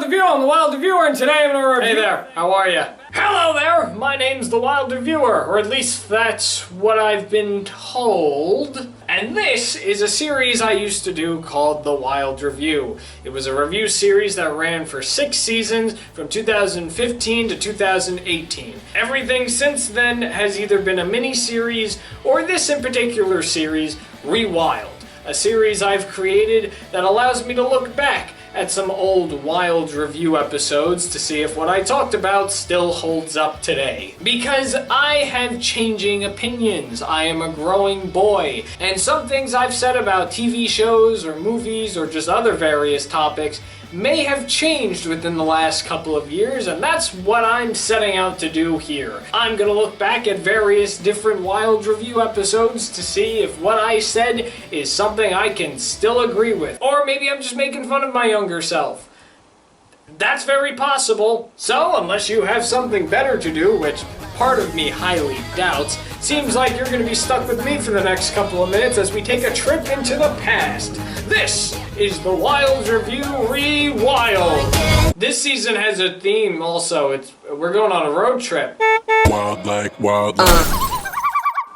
Review. I'm the Wild Reviewer, and today I'm gonna review. Hey there, how are you? Hello there. My name's the Wild Reviewer, or at least that's what I've been told. And this is a series I used to do called The Wild Review. It was a review series that ran for 6 seasons from 2015 to 2018. Everything since then has either been a mini-series or this in particular series, Rewild. A series I've created that allows me to look back at some old Wild Review episodes to see if what I talked about still holds up today. Because I have changing opinions. I am a growing boy, and some things I've said about TV shows or movies or just other various topics may have changed within the last couple of years, and that's what I'm setting out to do here. I'm gonna look back at various different Wild Review episodes to see if what I said is something I can still agree with. Or maybe I'm just making fun of my younger self. That's very possible. So, unless you have something better to do, which part of me highly doubts, seems like you're gonna be stuck with me for the next couple of minutes as we take a trip into the past. This is the Wild Review Rewild. This season has a theme also. We're going on a road trip. Wild like wild like.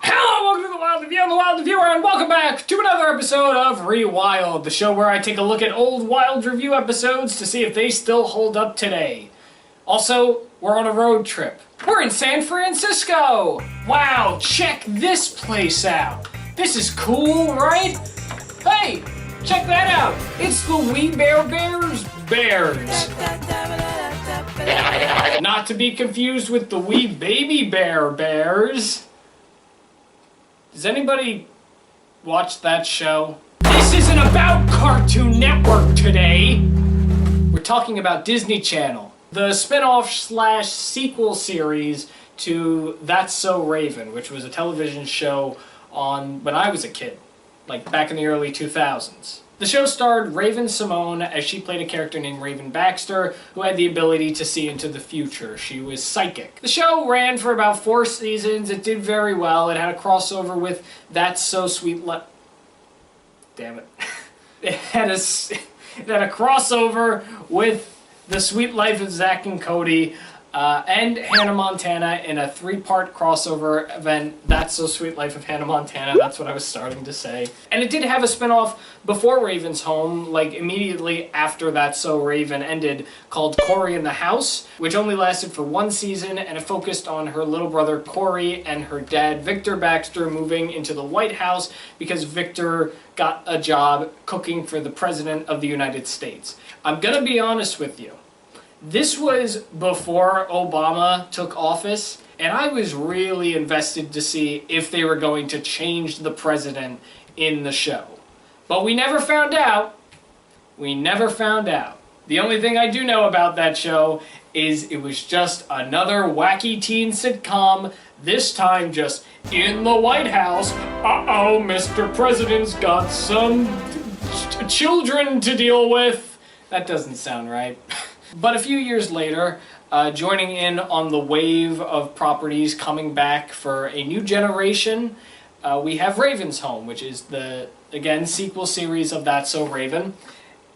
Hello, welcome to the Wild Review. I'm the Wild Reviewer, and welcome back to another episode of Rewild, the show where I take a look at old Wild Review episodes to see if they still hold up today. Also, we're on a road trip. We're in San Francisco! Wow, check this place out. This is cool, right? Hey, check that out. It's the We Bare Bears Bears. Not to be confused with the Wee Baby Bear Bears. Does anybody watch that show? This isn't about Cartoon Network today. We're talking about Disney Channel. The spin-off / sequel series to That's So Raven, which was a television show on when I was a kid, like back in the early 2000s. The show starred Raven Simone as she played a character named Raven Baxter, who had the ability to see into the future. She was psychic. The show ran for about 4 seasons. It did very well. It had a crossover with That's So Sweet Damn it. It had a crossover with The Sweet Life of Zack and Cody, and Hannah Montana in a 3-part crossover event, That's So Sweet Life of Hannah Montana, that's what I was starting to say. And it did have a spinoff before Raven's Home, like immediately after That's So Raven ended, called Cory in the House, which only lasted for 1 season, and it focused on her little brother Cory and her dad Victor Baxter moving into the White House because Victor got a job cooking for the President of the United States. I'm gonna be honest with you. This was before Obama took office, and I was really invested to see if they were going to change the president in the show. But we never found out. We never found out. The only thing I do know about that show is it was just another wacky teen sitcom, this time just in the White House. Uh-oh, Mr. President's got some children to deal with. That doesn't sound right. But a few years later, joining in on the wave of properties coming back for a new generation, we have Raven's Home, which is the, again, sequel series of That's So Raven.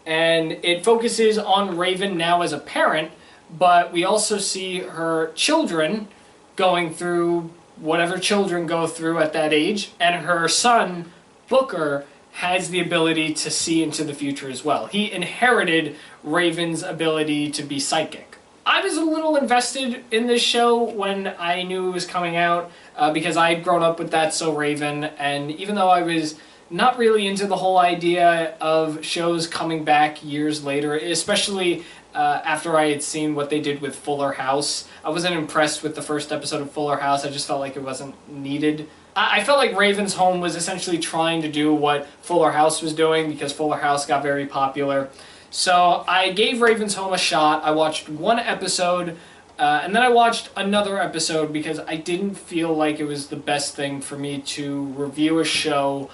And it focuses on Raven now as a parent, but we also see her children going through whatever children go through at that age, and her son, Booker, has the ability to see into the future as well. He inherited Raven's ability to be psychic. I was a little invested in this show when I knew it was coming out because I had grown up with That's So Raven, and even though I was not really into the whole idea of shows coming back years later, especially after I had seen what they did with Fuller House, I wasn't impressed with the first episode of Fuller House. I just felt like it wasn't needed. I felt like Raven's Home was essentially trying to do what Fuller House was doing because Fuller House got very popular. So I gave Raven's Home a shot. I watched 1 episode, and then I watched another episode because I didn't feel like it was the best thing for me to review a show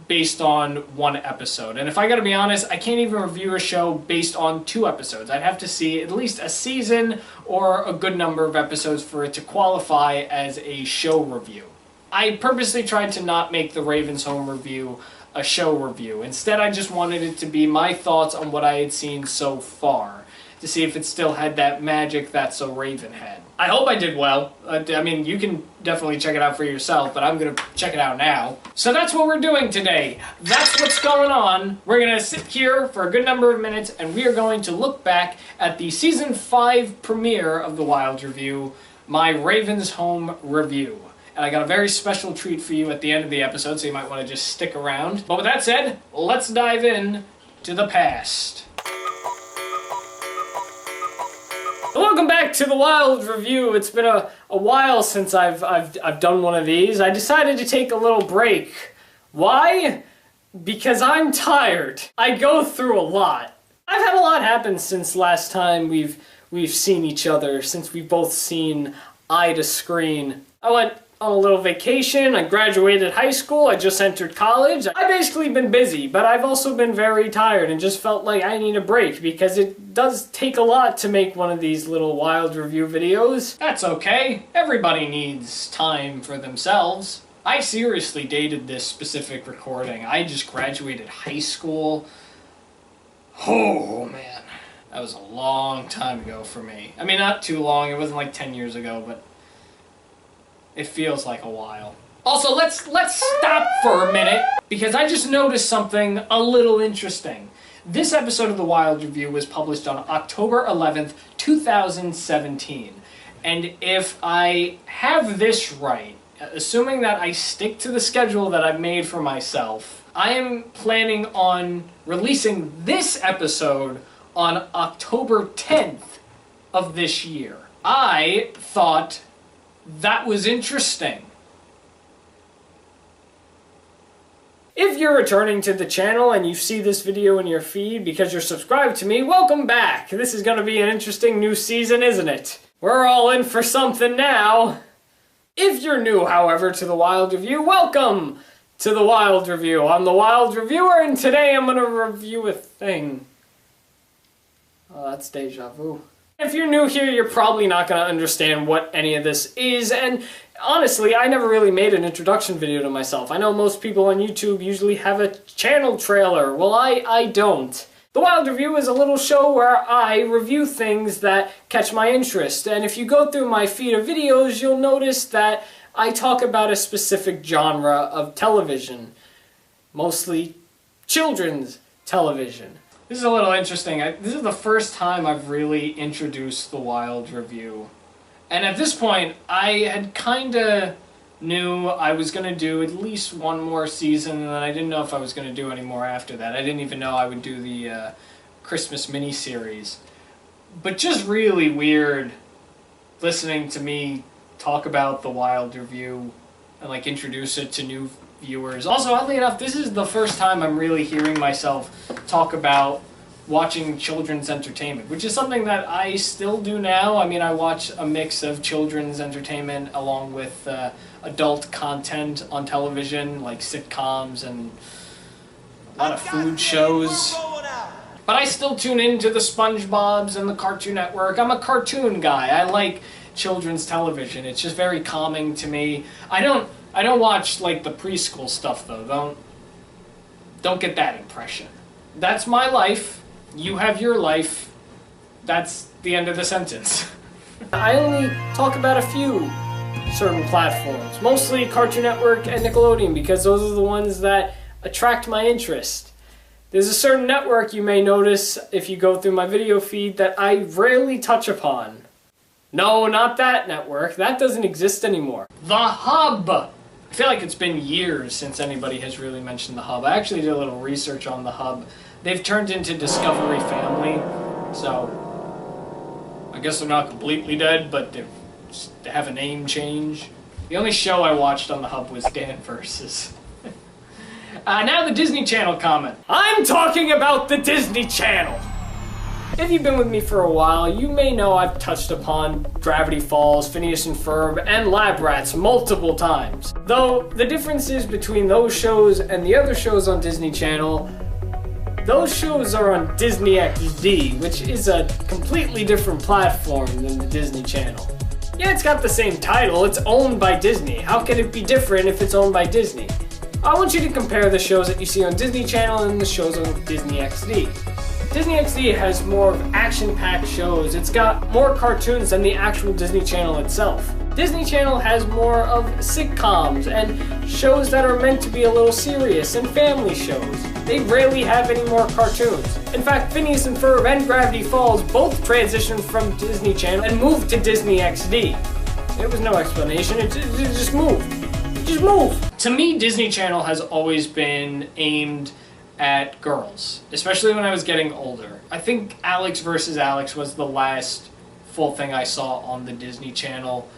based on 1 episode. And if I gotta be honest, I can't even review a show based on 2 episodes. I'd have to see at least a season or a good number of episodes for it to qualify as a show review. I purposely tried to not make the Raven's Home review a show review. Instead, I just wanted it to be my thoughts on what I had seen so far. to see if it still had that magic that So Raven had. I hope I did well. I mean, you can definitely check it out for yourself, but I'm gonna check it out now. So that's what we're doing today. That's what's going on. We're gonna sit here for a good number of minutes, and we are going to look back at the Season 5 premiere of The Wild Review, my Raven's Home review. And I got a very special treat for you at the end of the episode, so you might want to just stick around. But with that said, let's dive in to the past. Welcome back to The Wild Review. It's been a while since I've done one of these. I decided to take a little break. Why? Because I'm tired. I go through a lot. I've had a lot happen since last time we've seen each other, since we've both seen eye to screen. I went on a little vacation, I graduated high school, I just entered college. I've basically been busy, but I've also been very tired and just felt like I need a break because it does take a lot to make one of these little Wild Review videos. That's okay. Everybody needs time for themselves. I seriously dated this specific recording. I just graduated high school. Oh man, that was a long time ago for me. I mean, not too long, it wasn't like 10 years ago, but it feels like a while. Also, let's stop for a minute, because I just noticed something a little interesting. This episode of The Wild Review was published on October 11th, 2017. And if I have this right, assuming that I stick to the schedule that I've made for myself, I am planning on releasing this episode on October 10th of this year. I thought that was interesting. If you're returning to the channel and you see this video in your feed because you're subscribed to me, welcome back. This is going to be an interesting new season, isn't it? We're all in for something now. If you're new, however, to The Wild Review, welcome to The Wild Review. I'm The Wild Reviewer, and today I'm going to review a thing. Oh, that's deja vu. If you're new here, you're probably not going to understand what any of this is, and honestly, I never really made an introduction video to myself. I know most people on YouTube usually have a channel trailer. Well, I don't. The Wild Review is a little show where I review things that catch my interest, and if you go through my feed of videos, you'll notice that I talk about a specific genre of television, mostly children's television. This is a little interesting. This is the first time I've really introduced The Wild Review. And at this point, I had kinda knew I was gonna do at least one more season, and then I didn't know if I was gonna do any more after that. I didn't even know I would do the Christmas miniseries. But just really weird listening to me talk about The Wild Review and like introduce it to new viewers. Also, oddly enough, this is the first time I'm really hearing myself talk about watching children's entertainment, which is something that I still do now. I mean, I watch a mix of children's entertainment along with adult content on television, like sitcoms and a lot of food shows. But I still tune into the SpongeBob's and the Cartoon Network. I'm a cartoon guy. I like children's television. It's just very calming to me. I don't watch like the preschool stuff though. Don't get that impression. That's my life. You have your life. That's the end of the sentence. I only talk about a few certain platforms, mostly Cartoon Network and Nickelodeon, because those are the ones that attract my interest. There's a certain network you may notice if you go through my video feed that I rarely touch upon. No, not that network. That doesn't exist anymore. The Hub! I feel like it's been years since anybody has really mentioned The Hub. I actually did a little research on The Hub. They've turned into Discovery Family, so I guess they're not completely dead, but they have a name change. The only show I watched on The Hub was Dan Versus. Now the Disney Channel comment. I'm talking about the Disney Channel! If you've been with me for a while, you may know I've touched upon Gravity Falls, Phineas and Ferb, and Lab Rats multiple times. Though the differences between those shows and the other shows on Disney Channel, those shows are on Disney XD, which is a completely different platform than the Disney Channel. Yeah, it's got the same title, it's owned by Disney. How can it be different if it's owned by Disney? I want you to compare the shows that you see on Disney Channel and the shows on Disney XD. Disney XD has more of action-packed shows. It's got more cartoons than the actual Disney Channel itself. Disney Channel has more of sitcoms and shows that are meant to be a little serious and family shows. They rarely have any more cartoons. In fact, Phineas and Ferb and Gravity Falls both transitioned from Disney Channel and moved to Disney XD. There was no explanation, it just moved. Just move! To me, Disney Channel has always been aimed at girls, especially when I was getting older. I think Alex vs. Alex was the last full thing I saw on the Disney Channel.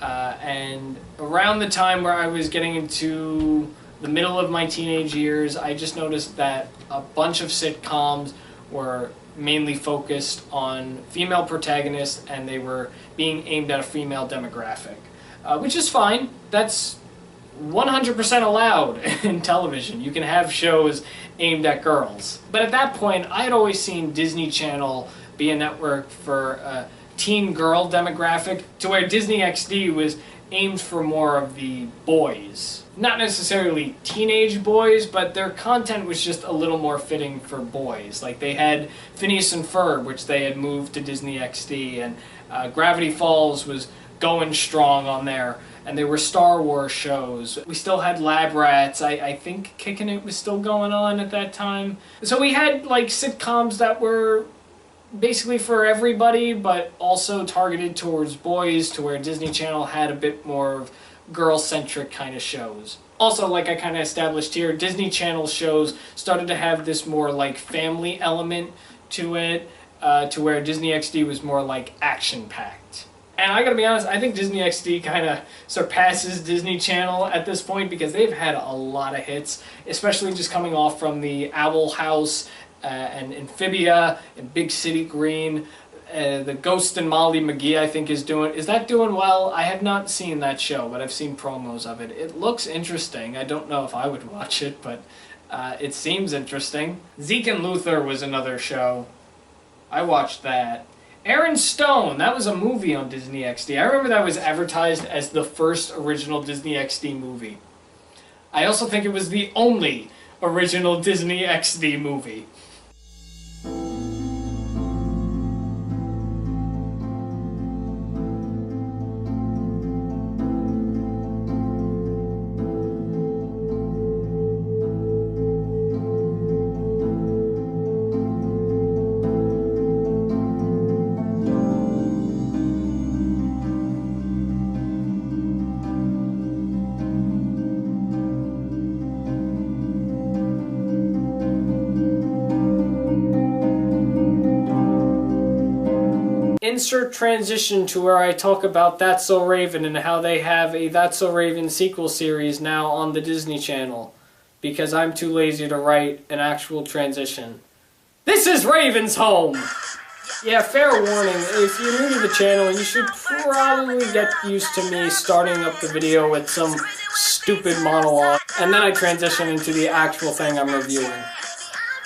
And around the time where I was getting into the middle of my teenage years, I just noticed that a bunch of sitcoms were mainly focused on female protagonists and they were being aimed at a female demographic. Which is fine. That's 100% allowed in television. You can have shows aimed at girls. But at that point, I had always seen Disney Channel be a network for a teen girl demographic, to where Disney XD was aimed for more of the boys. Not necessarily teenage boys, but their content was just a little more fitting for boys. Like they had Phineas and Ferb, which they had moved to Disney XD, and Gravity Falls was going strong on there. And there were Star Wars shows. We still had Lab Rats. I think Kickin' It was still going on at that time. So we had like sitcoms that were basically for everybody, but also targeted towards boys, to where Disney Channel had a bit more of girl-centric kind of shows. Also, like I kind of established here, Disney Channel shows started to have this more like family element to it, to where Disney XD was more like action-packed. And I gotta be honest, I think Disney XD kind of surpasses Disney Channel at this point because they've had a lot of hits, especially just coming off from the Owl House and Amphibia and Big City Green. The Ghost and Molly McGee, I think, is that doing well? I have not seen that show, but I've seen promos of it. It looks interesting. I don't know if I would watch it, but it seems interesting. Zeke and Luther was another show. I watched that. Aaron Stone, that was a movie on Disney XD. I remember that was advertised as the first original Disney XD movie. I also think it was the only original Disney XD movie. Insert transition to where I talk about That's So Raven and how they have a That's So Raven sequel series now on the Disney Channel, because I'm too lazy to write an actual transition. This is Raven's home! Yeah, fair warning, if you're new to the channel, you should probably get used to me starting up the video with some stupid monologue, and then I transition into the actual thing I'm reviewing.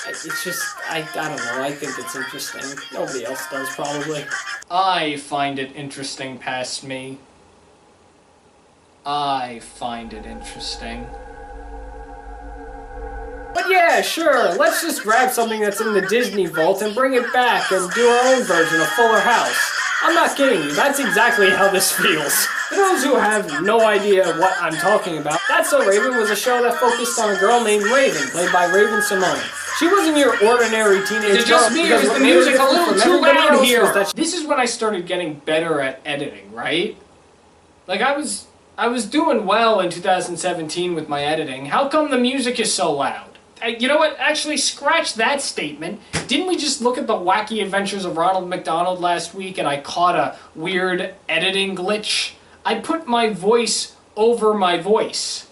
It's just, I don't know, I think it's interesting. Nobody else does, probably. I find it interesting past me. I find it interesting. But yeah, sure, let's just grab something that's in the Disney vault and bring it back and do our own version of Fuller House. I'm not kidding you, that's exactly how this feels. For those who have no idea what I'm talking about, That's So Raven was a show that focused on a girl named Raven, played by Raven Simone. She wasn't your ordinary teenage girl. Because the music a little too loud here. This is when I started getting better at editing, right? Like I was doing well in 2017 with my editing. How come the music is so loud? You know what? Actually, scratch that statement. Didn't we just look at the wacky adventures of Ronald McDonald last week and I caught a weird editing glitch? I put my voice over my voice.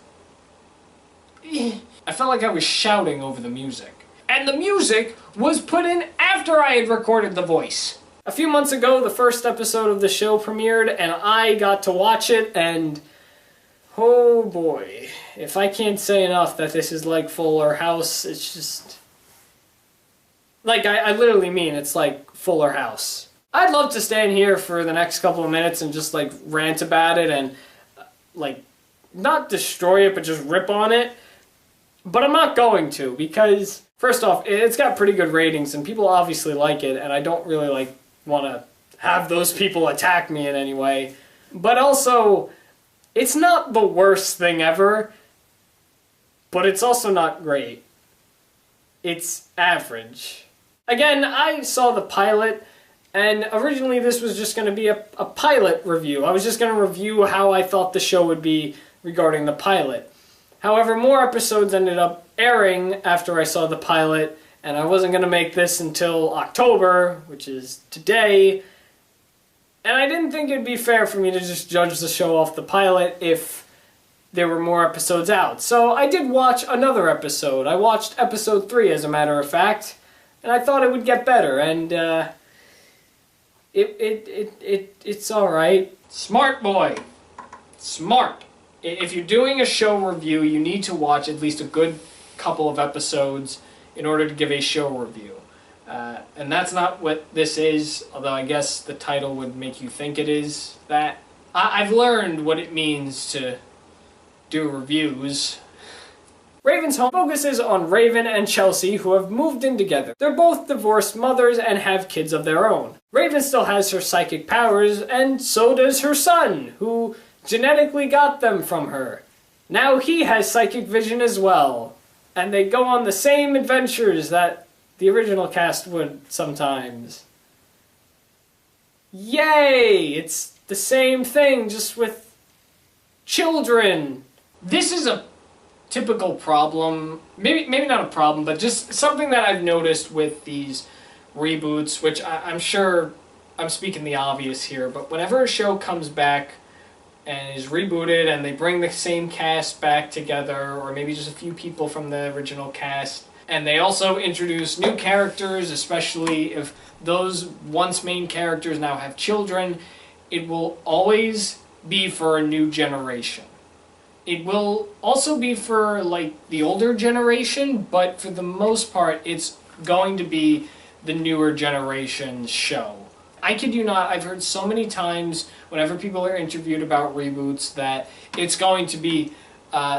I felt like I was shouting over the music. And the music was put in after I had recorded the voice. A few months ago, the first episode of the show premiered, and I got to watch it, and oh boy, if I can't say enough that this is like Fuller House, it's just... Like, I literally mean it's like Fuller House. I'd love to stand here for the next couple of minutes and just, like, rant about it and, like, not destroy it, but just rip on it. But I'm not going to, because First off, it's got pretty good ratings, and people obviously like it, and I don't really want to have those people attack me in any way. But also, it's not the worst thing ever, but it's also not great. It's average. Again, I saw the pilot, and originally this was just going to be a pilot review. I was just going to review how I thought the show would be regarding the pilot. However, more episodes ended up airing after I saw the pilot, and I wasn't going to make this until October, which is today. And I didn't think it'd be fair for me to just judge the show off the pilot if there were more episodes out. So I did watch another episode. I watched episode 3, as a matter of fact, and I thought it would get better, and it's alright. Smart boy. Smart. If you're doing a show review, you need to watch at least a good couple of episodes in order to give a show review. And that's not what this is, although I guess the title would make you think it is that. I've learned what it means to do reviews. Raven's Home focuses on Raven and Chelsea, who have moved in together. They're both divorced mothers and have kids of their own. Raven still has her psychic powers, and so does her son, who genetically got them from her. Now he has psychic vision as well, and they go on the same adventures that the original cast would sometimes. Yay! It's the same thing, just with children. This is a typical problem, maybe not a problem, but just something that I've noticed with these reboots, which I'm sure I'm speaking the obvious here, but whenever a show comes back and is rebooted and they bring the same cast back together, or maybe just a few people from the original cast, and they also introduce new characters, especially if those once main characters now have children, it will always be for a new generation. It will also be for the older generation, but for the most part it's going to be the newer generation show. I kid you not, I've heard so many times whenever people are interviewed about reboots that it's going to be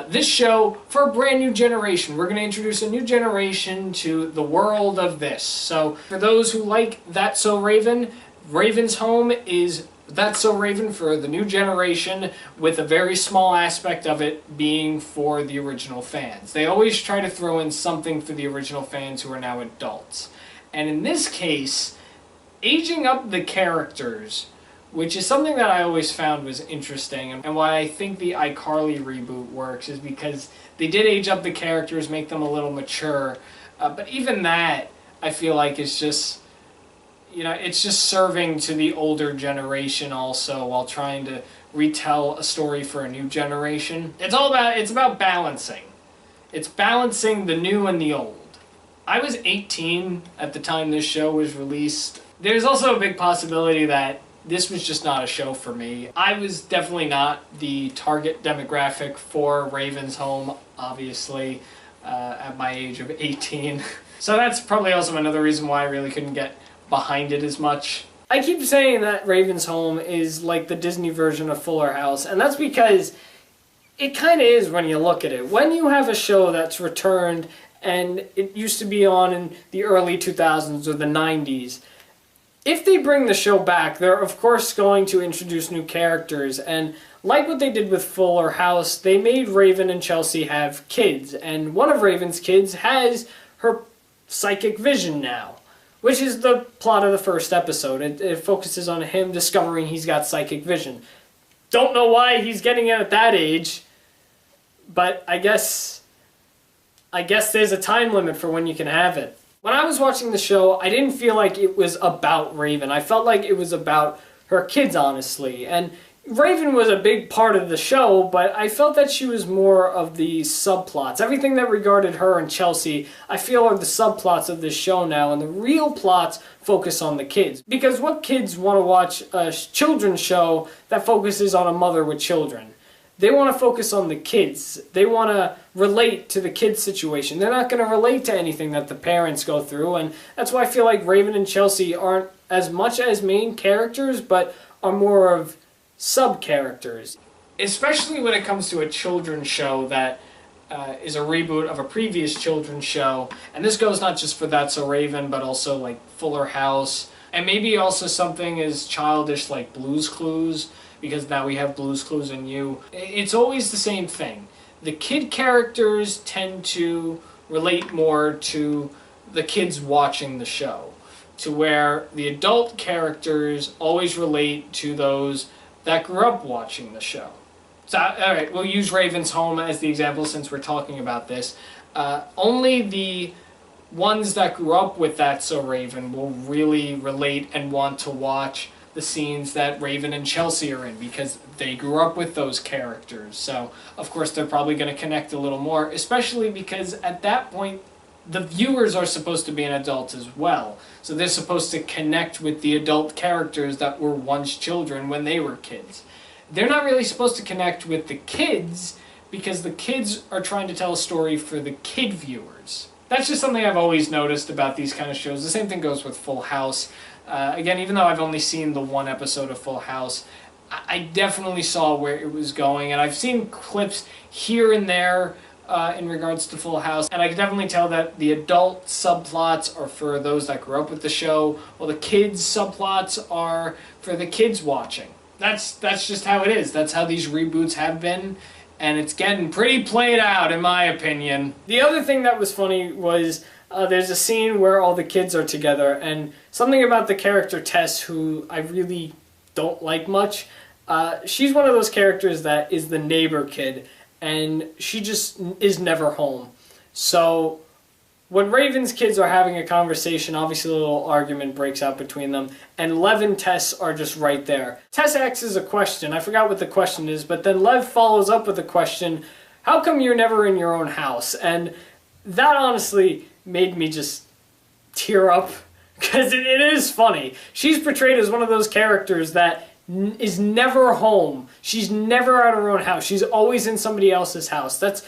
this show for a brand new generation. We're going to introduce a new generation to the world of this. So for those who like That's So Raven, Raven's Home is That's So Raven for the new generation, with a very small aspect of it being for the original fans. They always try to throw in something for the original fans who are now adults. And in this case, aging up the characters, which is something that I always found was interesting, and why I think the iCarly reboot works is because they did age up the characters, make them a little mature, but even that I feel like is just, it's just serving to the older generation also while trying to retell a story for a new generation. It's about balancing. It's balancing the new and the old. I was 18 at the time this show was released. There's also a big possibility that this was just not a show for me. I was definitely not the target demographic for Raven's Home, obviously, at my age of 18. So that's probably also another reason why I really couldn't get behind it as much. I keep saying that Raven's Home is like the Disney version of Fuller House, and that's because it kind of is when you look at it. When you have a show that's returned, and it used to be on in the early 2000s or the 90s, if they bring the show back, they're of course going to introduce new characters, and like what they did with Fuller House, they made Raven and Chelsea have kids, and one of Raven's kids has her psychic vision now, which is the plot of the first episode. It focuses on him discovering he's got psychic vision. Don't know why he's getting it at that age, but I guess there's a time limit for when you can have it. When I was watching the show, I didn't feel like it was about Raven. I felt like it was about her kids, honestly. And Raven was a big part of the show, but I felt that she was more of the subplots. Everything that regarded her and Chelsea, I feel are the subplots of this show now, and the real plots focus on the kids. Because what kids want to watch a children's show that focuses on a mother with children? They want to focus on the kids. They want to relate to the kids' situation. They're not going to relate to anything that the parents go through, and that's why I feel like Raven and Chelsea aren't as much as main characters, but are more of sub-characters. Especially when it comes to a children's show that is a reboot of a previous children's show, and this goes not just for That's So Raven, but also like Fuller House, and maybe also something as childish like Blue's Clues, because now we have Blue's Clues and You. It's always the same thing. The kid characters tend to relate more to the kids watching the show, to where the adult characters always relate to those that grew up watching the show. So, alright, we'll use Raven's Home as the example since we're talking about this. Only the ones that grew up with That's So Raven will really relate and want to watch the scenes that Raven and Chelsea are in, because they grew up with those characters. So, of course, they're probably going to connect a little more, especially because at that point, the viewers are supposed to be an adult as well. So they're supposed to connect with the adult characters that were once children when they were kids. They're not really supposed to connect with the kids because the kids are trying to tell a story for the kid viewers. That's just something I've always noticed about these kind of shows. The same thing goes with Full House. Again, even though I've only seen the one episode of Full House, I definitely saw where it was going, and I've seen clips here and there in regards to Full House, and I can definitely tell that the adult subplots are for those that grew up with the show, while the kids subplots are for the kids watching. That's just how it is. That's how these reboots have been, and it's getting pretty played out, in my opinion. The other thing that was funny was there's a scene where all the kids are together, and something about the character Tess, who I really don't like much, she's one of those characters that is the neighbor kid, and she just is never home. So when Raven's kids are having a conversation, obviously a little argument breaks out between them, and Lev and Tess are just right there. Tess asks a question, I forgot what the question is, but then Lev follows up with the question, how come you're never in your own house? And that honestly made me just tear up, because it is funny. She's portrayed as one of those characters that is never home. She's never at her own house. She's always in somebody else's house. That's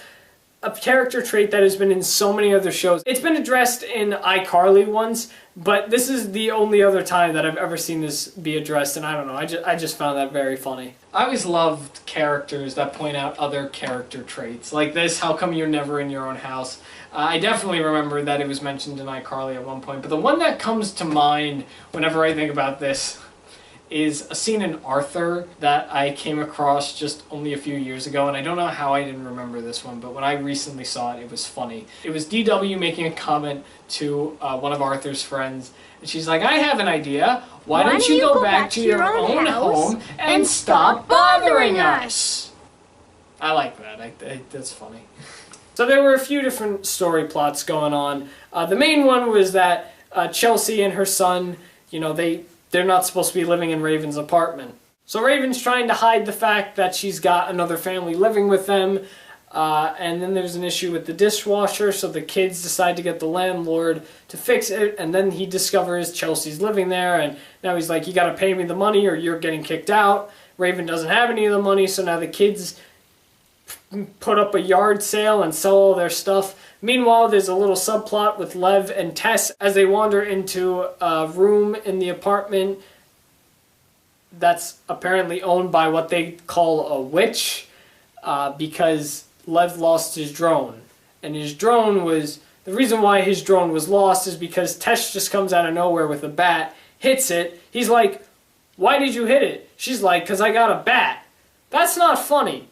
a character trait that has been in so many other shows. It's been addressed in iCarly once, but this is the only other time that I've ever seen this be addressed, and I don't know, I just found that very funny. I always loved characters that point out other character traits. Like this, how come you're never in your own house? I definitely remember that it was mentioned in iCarly at one point, but the one that comes to mind whenever I think about this is a scene in Arthur that I came across just only a few years ago, and I don't know how I didn't remember this one, but when I recently saw it, it was funny. It was DW making a comment to one of Arthur's friends, and she's like, I have an idea. Why don't you go back to your own home and stop bothering us? I like that. That's funny. So there were a few different story plots going on. The main one was that Chelsea and her son, you know, they're not supposed to be living in Raven's apartment. So Raven's trying to hide the fact that she's got another family living with them, and then there's an issue with the dishwasher, so the kids decide to get the landlord to fix it, and then he discovers Chelsea's living there, and now he's like, you gotta pay me the money or you're getting kicked out. Raven doesn't have any of the money, so now the kids put up a yard sale and sell all their stuff. Meanwhile, there's a little subplot with Lev and Tess as they wander into a room in the apartment that's apparently owned by what they call a witch, because Lev lost his drone. And his drone was... The reason why his drone was lost is because Tess just comes out of nowhere with a bat, hits it. He's like, why did you hit it? She's like, because I got a bat. That's not funny.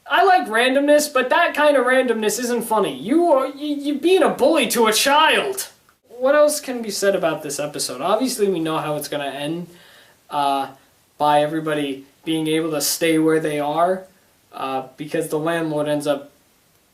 I like randomness, but that kind of randomness isn't funny. You being a bully to a child. What else can be said about this episode? Obviously, we know how it's going to end by everybody being able to stay where they are because the landlord ends up...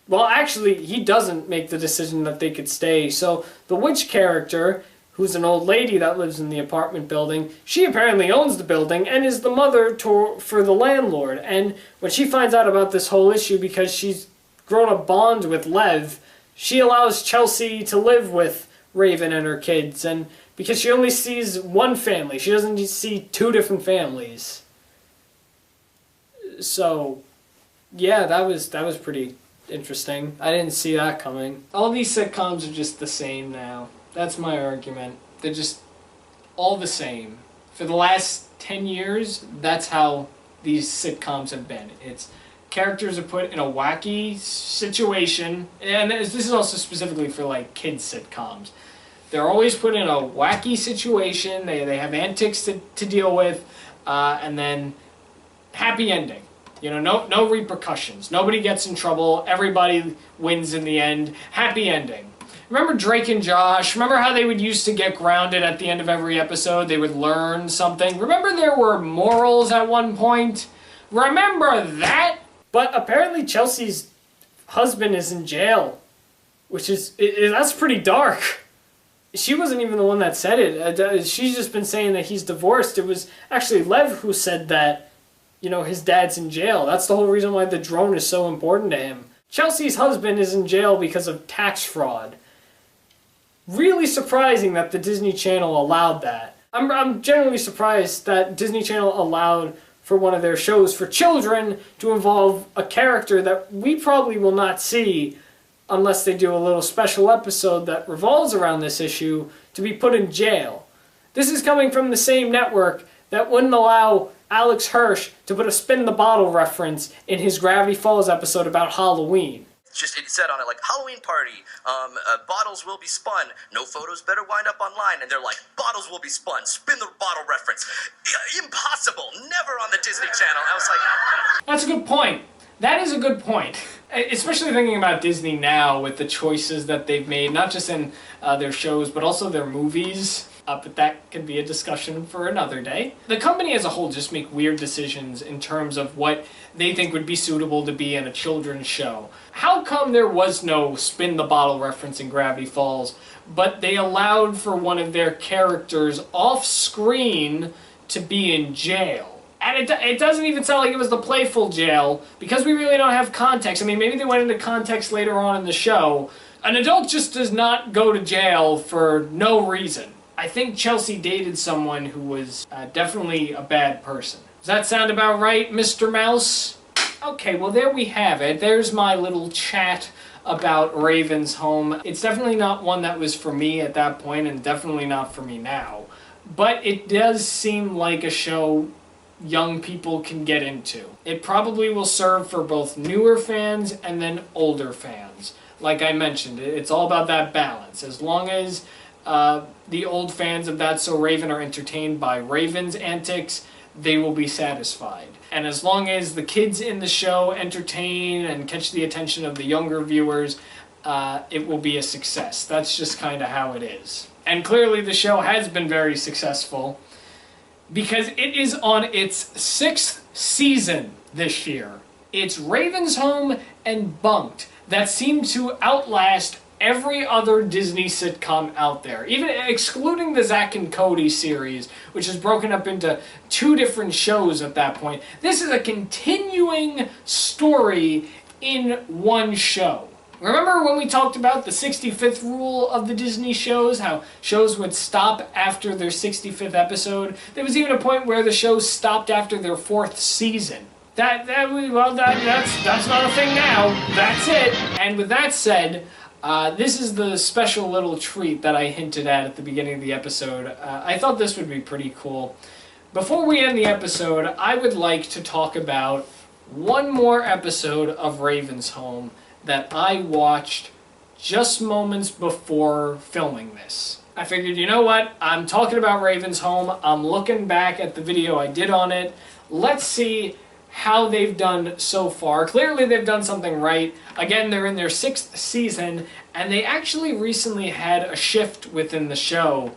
Well, actually, he doesn't make the decision that they could stay. So the witch character, who's an old lady that lives in the apartment building, she apparently owns the building and is the mother for the landlord. And when she finds out about this whole issue, because she's grown a bond with Lev, she allows Chelsea to live with Raven and her kids. And because she only sees one family, she doesn't see two different families. So, yeah, that was pretty interesting. I didn't see that coming. All these sitcoms are just the same now. That's my argument. They're just all the same. For the last 10 years, that's how these sitcoms have been. It's characters are put in a wacky situation, and this is also specifically for like kids sitcoms. They're always put in a wacky situation. They have antics to deal with, and then happy ending. You know, no repercussions. Nobody gets in trouble. Everybody wins in the end. Happy ending. Remember Drake and Josh? Remember how they would used to get grounded at the end of every episode? They would learn something. Remember there were morals at one point? Remember that? But apparently Chelsea's husband is in jail, which that's pretty dark. She wasn't even the one that said it. She's just been saying that he's divorced. It was actually Lev who said that, you know, his dad's in jail. That's the whole reason why the drone is so important to him. Chelsea's husband is in jail because of tax fraud. Really surprising that the Disney Channel allowed that. I'm generally surprised that Disney Channel allowed for one of their shows for children to involve a character that we probably will not see unless they do a little special episode that revolves around this issue to be put in jail. This is coming from the same network that wouldn't allow Alex Hirsch to put a spin the bottle reference in his Gravity Falls episode about Halloween. It said on it, like, Halloween party, bottles will be spun, no photos better wind up online, and they're like, bottles will be spun, spin the bottle reference. Impossible, never on the Disney Channel. I was like... That's a good point. That is a good point. Especially thinking about Disney now with the choices that they've made, not just in their shows, but also their movies. But that could be a discussion for another day. The company as a whole just make weird decisions in terms of what they think would be suitable to be in a children's show. How come there was no spin the bottle reference in Gravity Falls, but they allowed for one of their characters off screen to be in jail? And it doesn't even sound like it was the playful jail, because we really don't have context. I mean, maybe they went into context later on in the show. An adult just does not go to jail for no reason. I think Chelsea dated someone who was definitely a bad person. Does that sound about right, Mr. Mouse? Okay, well there we have it. There's my little chat about Raven's Home. It's definitely not one that was for me at that point, and definitely not for me now. But it does seem like a show young people can get into. It probably will serve for both newer fans and then older fans. Like I mentioned, it's all about that balance. As long as the old fans of That's So Raven are entertained by Raven's antics, they will be satisfied. And as long as the kids in the show entertain and catch the attention of the younger viewers, it will be a success. That's just kind of how it is. And clearly the show has been very successful because it is on its 6th season this year. It's Raven's Home and Bunked that seem to outlast every other Disney sitcom out there, even excluding the Zack and Cody series, which is broken up into 2 different shows at that point. This is a continuing story in one show. Remember when we talked about the 65th rule of the Disney shows, how shows would stop after their 65th episode? There was even a point where the shows stopped after their 4th season. That's not a thing now. That's it. And with that said, this is the special little treat that I hinted at the beginning of the episode. I thought this would be pretty cool. Before we end the episode, I would like to talk about one more episode of Raven's Home that I watched just moments before filming this. I figured, you know what? I'm talking about Raven's Home. I'm looking back at the video I did on it. Let's see how they've done so far. Clearly they've done something right. Again, they're in their 6th season, and they actually recently had a shift within the show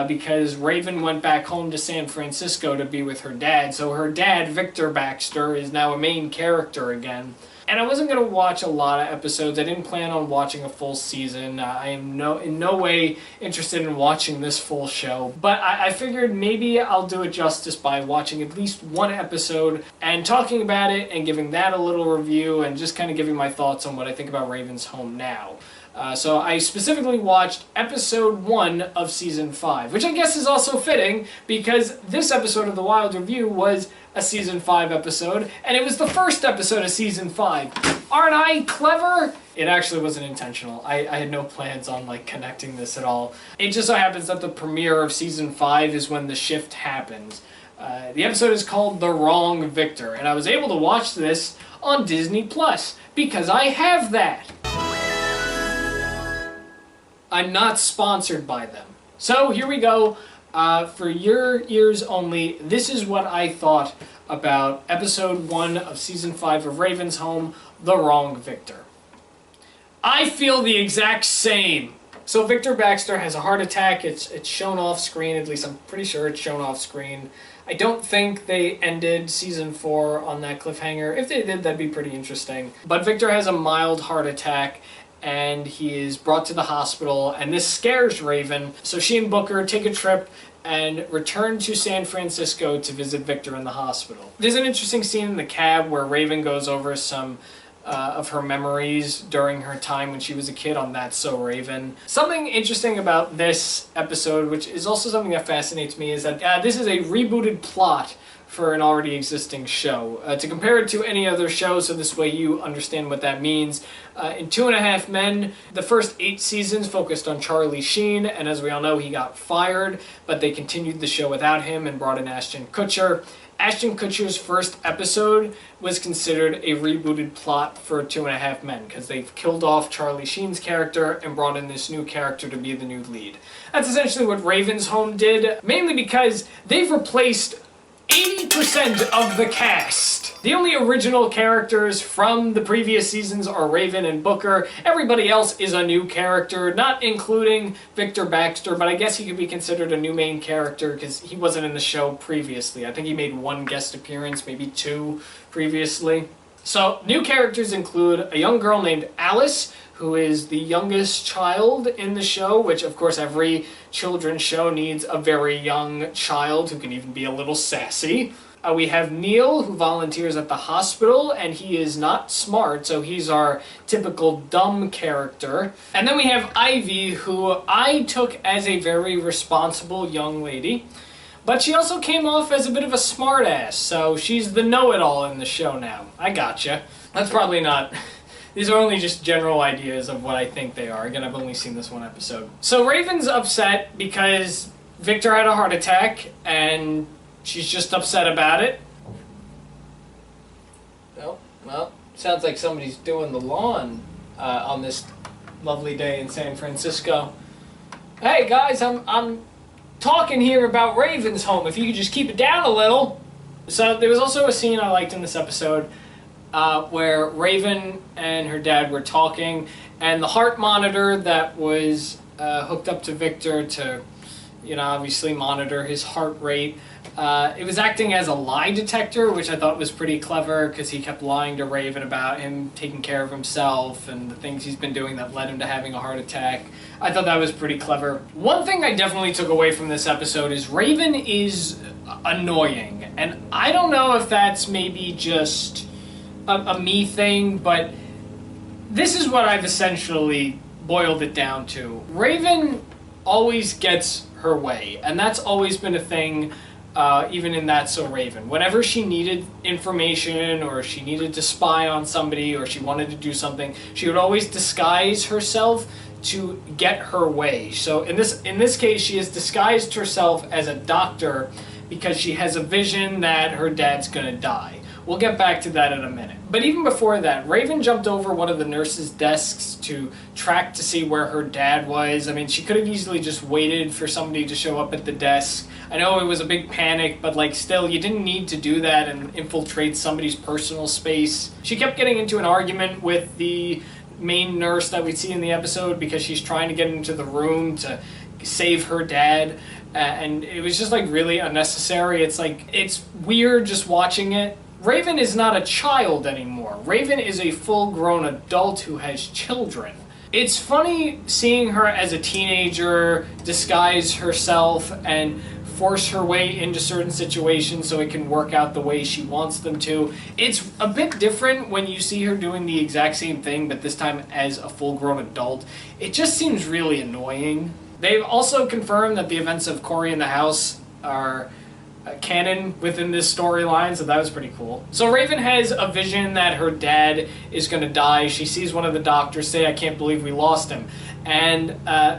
because Raven went back home to San Francisco to be with her dad. So her dad, Victor Baxter, is now a main character again. And I wasn't going to watch a lot of episodes. I didn't plan on watching a full season. I am in no way interested in watching this full show. But I figured maybe I'll do it justice by watching at least one episode and talking about it and giving that a little review and just kind of giving my thoughts on what I think about Raven's Home now. So I specifically watched episode 1 of season 5, which I guess is also fitting because this episode of The Wild Review was a season 5 episode, and it was the first episode of season 5. Aren't I clever? It actually wasn't intentional. I had no plans on connecting this at all. It just so happens that the premiere of season 5 is when the shift happens. The episode is called The Wrong Victor, and I was able to watch this on Disney Plus, because I have that. I'm not sponsored by them. So here we go. For your ears only, this is what I thought about episode 1 of season 5 of Raven's Home, The Wrong Victor. I feel the exact same. So Victor Baxter has a heart attack. It's shown off screen. At least I'm pretty sure it's shown off screen. I don't think they ended season 4 on that cliffhanger. If they did, that'd be pretty interesting. But Victor has a mild heart attack, and he is brought to the hospital, and this scares Raven. So she and Booker take a trip and return to San Francisco to visit Victor in the hospital. There's an interesting scene in the cab where Raven goes over some of her memories during her time when she was a kid on That's So Raven. Something interesting about this episode, which is also something that fascinates me, is that this is a rebooted plot for an already existing show. To compare it to any other show, so this way you understand what that means, in 2.5 Men, the first 8 seasons focused on Charlie Sheen, and as we all know, he got fired, but they continued the show without him and brought in Ashton Kutcher. Ashton Kutcher's first episode was considered a rebooted plot for 2.5 Men, because they've killed off Charlie Sheen's character and brought in this new character to be the new lead. That's essentially what Raven's Home did, mainly because they've replaced 80% of the cast. The only original characters from the previous seasons are Raven and Booker. Everybody else is a new character, not including Victor Baxter, but I guess he could be considered a new main character because he wasn't in the show previously. I think he made 1 guest appearance, maybe 2 previously. So, new characters include a young girl named Alice, who is the youngest child in the show, which of course every children's show needs a very young child who can even be a little sassy. We have Neil, who volunteers at the hospital, and he is not smart, so he's our typical dumb character. And then we have Ivy, who I took as a very responsible young lady, but she also came off as a bit of a smartass, so she's the know-it-all in the show now. I gotcha. That's probably not... These are only just general ideas of what I think they are. Again, I've only seen this 1 episode. So Raven's upset because Victor had a heart attack, and she's just upset about it. Oh, well, sounds like somebody's doing the lawn on this lovely day in San Francisco. Hey guys, I'm talking here about Raven's Home. If you could just keep it down a little. So there was also a scene I liked in this episode where Raven and her dad were talking, and the heart monitor that was hooked up to Victor to, obviously monitor his heart rate, it was acting as a lie detector, which I thought was pretty clever because he kept lying to Raven about him taking care of himself and the things he's been doing that led him to having a heart attack. I thought that was pretty clever. One thing I definitely took away from this episode is Raven is annoying, and I don't know if that's maybe just a me thing, but this is what I've essentially boiled it down to. Raven always gets her way, and that's always been a thing, even in That's So Raven. Whenever she needed information, or she needed to spy on somebody, or she wanted to do something, she would always disguise herself to get her way. So in this case, she has disguised herself as a doctor because she has a vision that her dad's gonna die. We'll get back to that in a minute. But even before that, Raven jumped over one of the nurses' desks to track to see where her dad was. I mean, she could have easily just waited for somebody to show up at the desk. I know it was a big panic, but still, you didn't need to do that and infiltrate somebody's personal space. She kept getting into an argument with the main nurse that we see in the episode because she's trying to get into the room to save her dad. And it was just really unnecessary. It's weird just watching it. Raven is not a child anymore. Raven is a full-grown adult who has children. It's funny seeing her as a teenager disguise herself and force her way into certain situations so it can work out the way she wants them to. It's a bit different when you see her doing the exact same thing, but this time as a full-grown adult. It just seems really annoying. They've also confirmed that the events of Cory in the House are canon within this storyline, so that was pretty cool. So Raven has a vision that her dad is going to die. She sees one of the doctors say, "I can't believe we lost him." And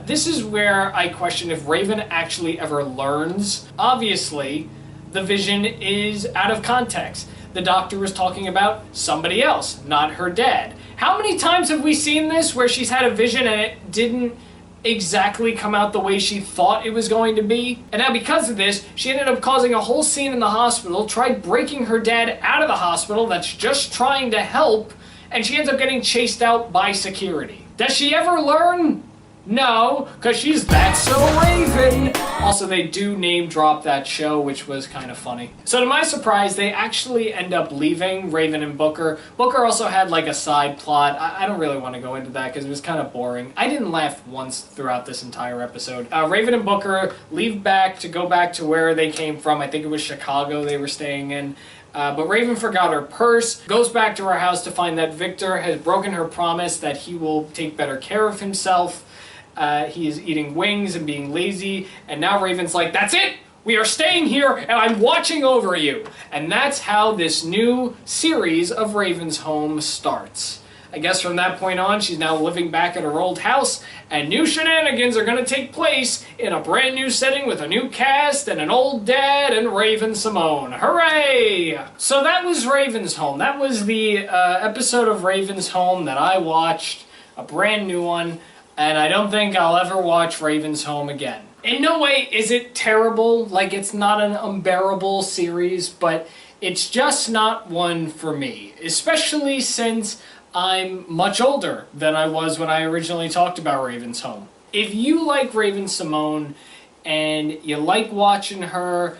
this is where I question if Raven actually ever learns. Obviously, the vision is out of context. the doctor was talking about somebody else, not her dad. How many times have we seen this where she's had a vision and it didn't exactly come out the way she thought it was going to be? And now because of this, she ended up causing a whole scene in the hospital, tried breaking her dad out of the hospital that's just trying to help, and she ends up getting chased out by security. Does she ever learn? No, because she's That's So Raven. Also, they do name drop that show, which was kind of funny. So to my surprise, they actually end up leaving Raven and Booker. Booker also had like a side plot. I don't really want to go into that because it was kind of boring. I didn't laugh once throughout this entire episode. Raven and Booker leave back to go back to where they came from. I think it was Chicago they were staying in. But Raven forgot her purse, goes back to her house to find that Victor has broken her promise that he will take better care of himself. He is eating wings and being lazy, and now Raven's like, that's it! We are staying here, and I'm watching over you! And that's how this new series of Raven's Home starts. I guess from that point on, she's now living back at her old house, and new shenanigans are going to take place in a brand new setting with a new cast and an old dad and Raven Simone. Hooray! So that was Raven's Home. That was the episode of Raven's Home that I watched, a brand new one. And I don't think I'll ever watch Raven's Home again. In no way is it terrible, like it's not an unbearable series, but it's just not one for me. Especially since I'm much older than I was when I originally talked about Raven's Home. If you like Raven Simone, and you like watching her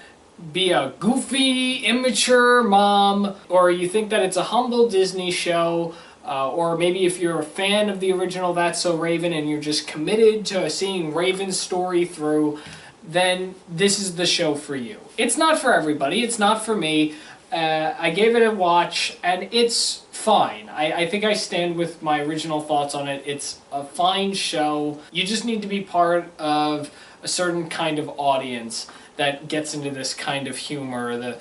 be a goofy, immature mom, or you think that it's a humble Disney show, or maybe if you're a fan of the original That's So Raven and you're just committed to seeing Raven's story through, then this is the show for you. It's not for everybody. It's not for me. I gave it a watch, and it's fine. I think I stand with my original thoughts on it. It's a fine show. You just need to be part of a certain kind of audience that gets into this kind of humor, the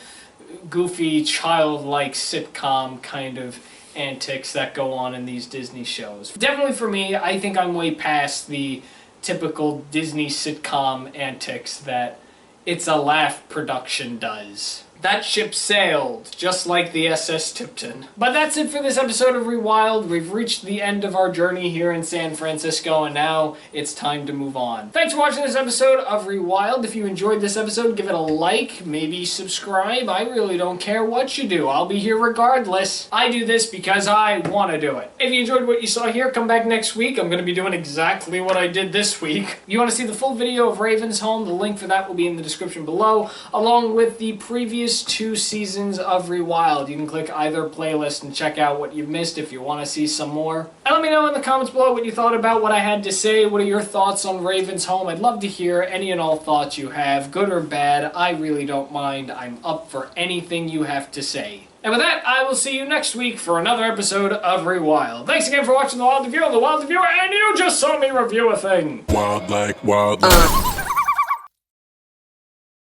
goofy, childlike sitcom kind of antics that go on in these Disney shows. Definitely for me, I think I'm way past the typical Disney sitcom antics that It's a Laugh production does. That ship sailed, just like the SS Tipton. But that's it for this episode of Rewild. We've reached the end of our journey here in San Francisco, and now it's time to move on. Thanks for watching this episode of Rewild. If you enjoyed this episode, give it a like, maybe subscribe. I really don't care what you do. I'll be here regardless. I do this because I want to do it. If you enjoyed what you saw here, come back next week. I'm going to be doing exactly what I did this week. You want to see the full video of Raven's Home? The link for that will be in the description below, along with the previous 2 seasons of Rewild. You can click either playlist and check out what you've missed if you want to see some more. And let me know in the comments below what you thought about what I had to say. What are your thoughts on Raven's Home? I'd love to hear any and all thoughts you have, good or bad. I really don't mind. I'm up for anything you have to say. And with that, I will see you next week for another episode of Rewild. Thanks again for watching The Wild Review. I'm The Wild Reviewer, and you just saw me review a thing. Wild like wildlife.